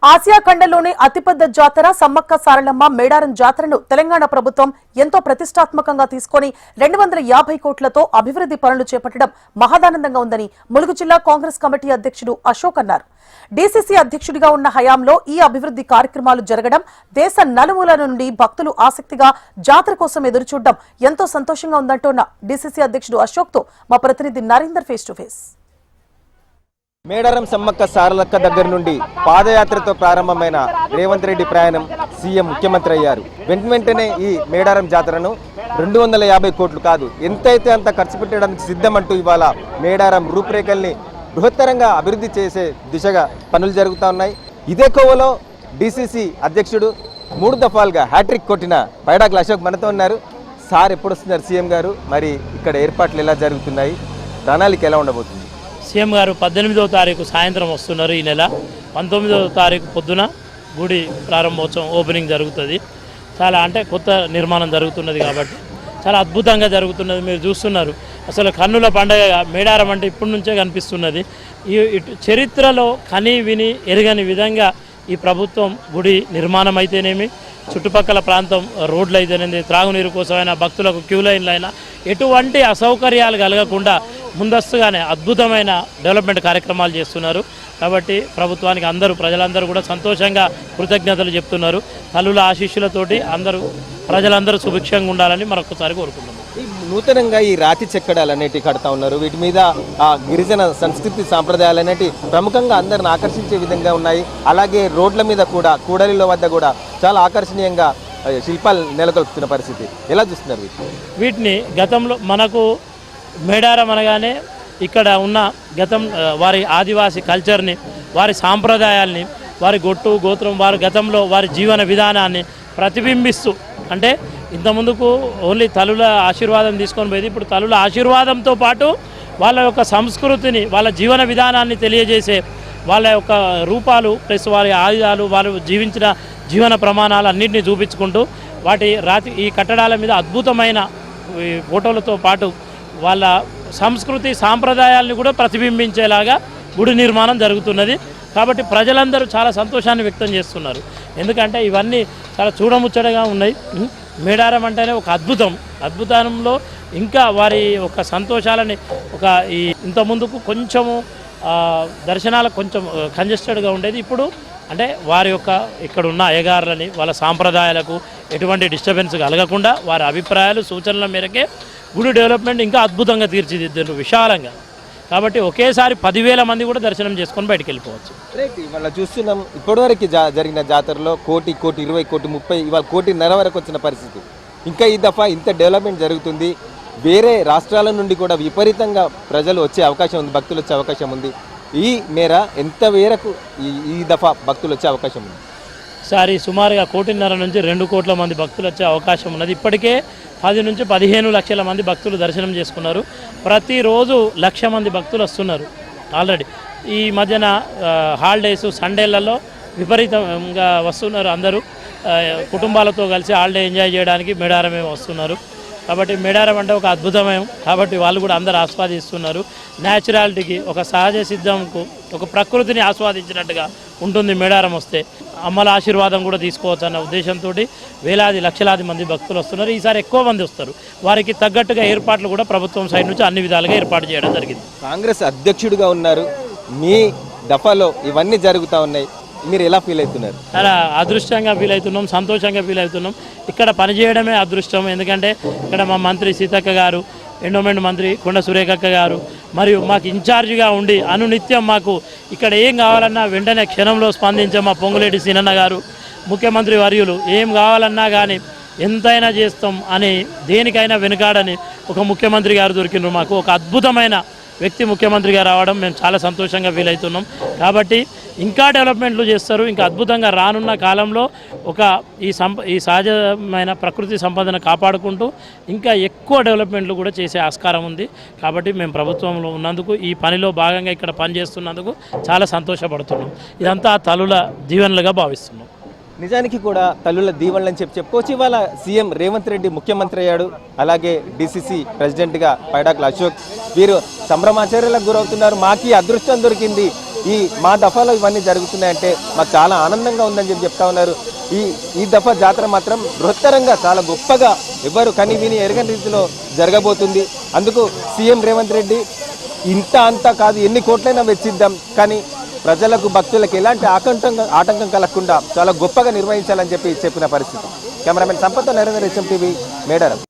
Asia ఖండంలోనే అతిపెద్ద జాతర సమ్మక్క సారలమ్మ మేడారం జాతరను తెలంగాణ ప్రభుత్వం ఎంతో ప్రతిష్టాత్మకంగా తీసుకుని 250 కోట్లతో అభివృద్ధి పనులు చేపట్టడం మహదానందంగా ఉందని ములుగు జిల్లా కాంగ్రెస్ కమిటీ అధ్యక్షుడు అశోక్ అన్నారు. డీసీసీ అధ్యక్షుడిగా ఉన్న హయాంలో ఈ అభివృద్ధి కార్యక్రమాలు జరగడం, దేశ నలుమూలల నుండి భక్తులు ఆసక్తిగా జాతర కోసం ఎదురుచూడడం ఎంతో సంతోషంగా ఉందంటున్న డీసీసీ అధ్యక్షుడు అశోక్ తో మా ప్రతినిధి Narender face to face. Medaram Sammakka Saralakka దగ్గర నుండి పాదయాత్రతో ప్రారంభమైన రేవంత్ రెడ్డి ప్రయాణం సీఎం ముఖ్యమంత్రి అయ్యారు. వెంటనే ఈ మేడారం జాతరను 250 కోట్లు కాదు ఎంతైతే అంత ఖర్చు పెట్టడానికి సిద్ధమంటూ ఇవాళ మేడారం రూపురేఖల్ని బృహత్తరంగా అభివృద్ధి చేసే దిశగా పనులు జరుగుతూ ఉన్నాయి. ఇదే కోవలో డీసీసీ అధ్యక్షుడు 3 దఫాలుగా హ్యాట్రిక్ కొట్టిన పైడాకుల అశోక్ మనతో ఉన్నారు. సార్ ఎప్పుడు వస్తున్నారు సీఎం గారు? మరి ఇక్కడ ఏర్పాట్లు ఎలా జరుగుతున్నాయి, ప్రణాళిక ఎలా ఉండబోతుంది? సీఎం గారు 18వ తారీఖు సాయంత్రం వస్తున్నారు. ఈ నెల 19వ తారీఖు పొద్దున గుడి ప్రారంభోత్సవం ఓపెనింగ్ జరుగుతుంది. చాలా అంటే కొత్త నిర్మాణం జరుగుతున్నది కాబట్టి చాలా అద్భుతంగా జరుగుతున్నది. మీరు చూస్తున్నారు, అసలు కన్నుల పండగ మేడారం అంటే ఇప్పటి నుంచే కనిపిస్తున్నది. ఈ చరిత్రలో కని విని ఎరగని విధంగా ఈ ప్రభుత్వం గుడి నిర్మాణం అయితేనేమి, చుట్టుపక్కల ప్రాంతం రోడ్లు అయితేనేది, త్రాగునీరు కోసమైనా, భక్తులకు క్యూ లైన్లు అయినా ఎటువంటి అసౌకర్యాలు కలగకుండా ముందస్తుగానే అద్భుతమైన డెవలప్మెంట్ కార్యక్రమాలు చేస్తున్నారు. కాబట్టి ప్రభుత్వానికి ప్రజలందరూ కూడా సంతోషంగా కృతజ్ఞతలు చెప్తున్నారు. తల్లుల ఆశీస్సులతోటి ప్రజలందరూ సుభిక్షంగా ఉండాలని మరొకసారి కోరుకుంటున్నాం. నూతనంగా ఈ రాతి చెక్కడాలు అనేటివి కడతా ఉన్నారు. వీటి మీద గిరిజన సంస్కృతి సాంప్రదాయాలు అనేటివి ప్రముఖంగా అందరిని ఆకర్షించే విధంగా ఉన్నాయి. అలాగే రోడ్ల మీద కూడా, కూడలిలో వద్ద కూడా చాలా ఆకర్షణీయంగా శిల్పాలు నెలకొల్పుతున్న పరిస్థితి ఎలా చూస్తున్నారు? వీటిని గతంలో మనకు మేడారం అనగానే ఇక్కడ ఉన్న వారి ఆదివాసీ కల్చర్ని, వారి సాంప్రదాయాల్ని, వారి గొట్టు గోత్రం, వారి గతంలో వారి జీవన విధానాన్ని ప్రతిబింబిస్తూ, అంటే ఇంతకుముందుకు ఓన్లీ తల్లుల ఆశీర్వాదం తీసుకొని పోయేది. ఇప్పుడు తల్లుల ఆశీర్వాదంతో పాటు వాళ్ళ యొక్క సంస్కృతిని, వాళ్ళ జీవన విధానాన్ని తెలియజేసే వాళ్ళ యొక్క రూపాలు ప్లస్ వారి ఆయుధాలు, వారు జీవించిన జీవన ప్రమాణాలు అన్నింటినీ చూపించుకుంటూ ఈ కట్టడాల మీద అద్భుతమైన ఫోటోలతో పాటు వాళ్ళ సంస్కృతి సాంప్రదాయాలను కూడా ప్రతిబింబించేలాగా గుడి నిర్మాణం జరుగుతున్నది. కాబట్టి ప్రజలందరూ చాలా సంతోషాన్ని వ్యక్తం చేస్తున్నారు. ఎందుకంటే ఇవన్నీ చాలా చూడముచ్చటగా ఉన్నాయి. మేడారం అంటేనే ఒక అద్భుతంలో ఇంకా వారి ఒక సంతోషాలని ఇంత ముందుకు కొంచెము దర్శనాలకు కొంచెం కంజెస్టెడ్గా ఉండేది. ఇప్పుడు అంటే వారి యొక్క ఇక్కడ ఉన్న అయ్యగారులని, వాళ్ళ సాంప్రదాయాలకు ఎటువంటి డిస్టర్బెన్స్ కలగకుండా వారి అభిప్రాయాలు సూచనల మేరకే గుడి డెవలప్మెంట్ ఇంకా అద్భుతంగా తీర్చిదిద్దారు విశాలంగా. కాబట్టి ఒకేసారి 10,000 మంది కూడా దర్శనం చేసుకొని బయటికి వెళ్ళిపోవచ్చు. ఇవాళ చూస్తున్నాం, ఇప్పటివరకు జరిగిన జాతరలో 1,20,00,000, 1,30,00,000, 1,30,00,000 ఇవాళ 1,50,00,000 వరకు వచ్చిన పరిస్థితి. ఇంకా ఈ దఫా ఇంత డెవలప్మెంట్ జరుగుతుంది. వేరే రాష్ట్రాల నుండి కూడా విపరీతంగా ప్రజలు వచ్చే అవకాశం ఉంది, భక్తులు వచ్చే అవకాశం ఉంది. ఈ మేర ఎంత మేరకు ఈ దఫా భక్తులు వచ్చే అవకాశం ఉంది? ఈసారి సుమారుగా 1.5 నుంచి 2 కోట్ల మంది భక్తులు వచ్చే అవకాశం ఉన్నది. ఇప్పటికే 10 నుంచి 15 లక్షల మంది భక్తులు దర్శనం చేసుకున్నారు. ప్రతిరోజు 1,00,000 మంది భక్తులు వస్తున్నారు. ఆల్రెడీ ఈ మధ్యన హాలిడేస్ సండేలలో విపరీతంగా వస్తున్నారు. అందరూ కుటుంబాలతో కలిసి హాలిడే ఎంజాయ్ చేయడానికి మేడారమే వస్తున్నారు. కాబట్టి మేడారం అంటే ఒక అద్భుతమయం. కాబట్టి వాళ్ళు కూడా అందరూ ఆస్వాదిస్తున్నారు. న్యాచురాలిటీకి, ఒక సహజ సిద్ధంకు, ఒక ప్రకృతిని ఆస్వాదించినట్టుగా ఉంటుంది మేడారం వస్తే. అమ్మల ఆశీర్వాదం కూడా తీసుకోవచ్చు అన్న ఉద్దేశంతో వేలాది లక్షలాది మంది భక్తులు వస్తున్నారు. ఈసారి ఎక్కువ మంది వస్తారు. వారికి తగ్గట్టుగా ఏర్పాట్లు కూడా ప్రభుత్వం సైడ్ నుంచి అన్ని విధాలుగా ఏర్పాటు చేయడం జరిగింది. కాంగ్రెస్ అధ్యక్షుడిగా ఉన్నారు, మీ దఫాలో ఇవన్నీ జరుగుతూ ఉన్నాయి, మీరు ఎలా ఫీల్ అవుతున్నారు? చాలా అదృష్టంగా ఫీల్ అవుతున్నాం, సంతోషంగా ఫీల్ అవుతున్నాం. ఇక్కడ పనిచేయడమే అదృష్టం. ఎందుకంటే ఇక్కడ మా మంత్రి సీతక్క గారు, ఎండోమెంట్ మంత్రి కొండ సురేఖక్క గారు, మరియు మాకు ఇన్ఛార్జిగా ఉండి అనునిత్యం మాకు ఇక్కడ ఏం కావాలన్నా వెంటనే క్షణంలో స్పందించే మా పొంగులేటి సీనన్న గారు, ముఖ్యమంత్రి వర్యులు, ఏం కావాలన్నా కానీ ఎంతైనా చేస్తాం అని, దేనికైనా వెనుకాడని ఒక ముఖ్యమంత్రి గారు దొరికినారు మాకు. ఒక అద్భుతమైన వ్యక్తి ముఖ్యమంత్రిగా రావడం మేము చాలా సంతోషంగా ఫీల్ అవుతున్నాం. కాబట్టి ఇంకా డెవలప్మెంట్లు చేస్తారు. ఇంకా అద్భుతంగా రానున్న కాలంలో ఈ సహజమైన ప్రకృతి సంపదను కాపాడుకుంటూ ఇంకా ఎక్కువ డెవలప్మెంట్లు కూడా చేసే ఆస్కారం ఉంది. కాబట్టి మేము ప్రభుత్వంలో ఉన్నందుకు, ఈ పనిలో భాగంగా ఇక్కడ పనిచేస్తున్నందుకు చాలా సంతోషపడుతున్నాం. ఇదంతా తల్లుల దీవెనలుగా భావిస్తున్నాం. నిజానికి కూడా తల్లుల దీవెనలని చెప్పుకోవచ్చు. ఇవాళ సీఎం రేవంత్ రెడ్డి ముఖ్యమంత్రి అయ్యాడు. అలాగే డీసీసీ ప్రెసిడెంట్గా పైడాకుల అశోక్, వీరు సంభ్రమాచార్యాలకు గురవుతున్నారు. మాకు అదృష్టం దొరికింది, ఈ మా దఫాలో ఇవన్నీ జరుగుతున్నాయంటే మాకు చాలా ఆనందంగా ఉందని చెప్పి చెప్తా ఉన్నారు. ఈ దఫా జాతర మాత్రం బృహత్తరంగా చాలా గొప్పగా ఎవరు కని విని ఎరగని రీతిలో జరగబోతుంది. అందుకు సీఎం రేవంత్ రెడ్డి ఇంత అంతా కాదు, ఎన్ని కోట్లైనా వెచ్చిద్దాం, కానీ ప్రజలకు భక్తులకు ఎలాంటి ఆటంకం కలగకుండా చాలా గొప్పగా నిర్వహించాలని చెప్పి చెప్పిన పరిస్థితి. Cameraman Sampath, Narendra, HM TV, Medaram.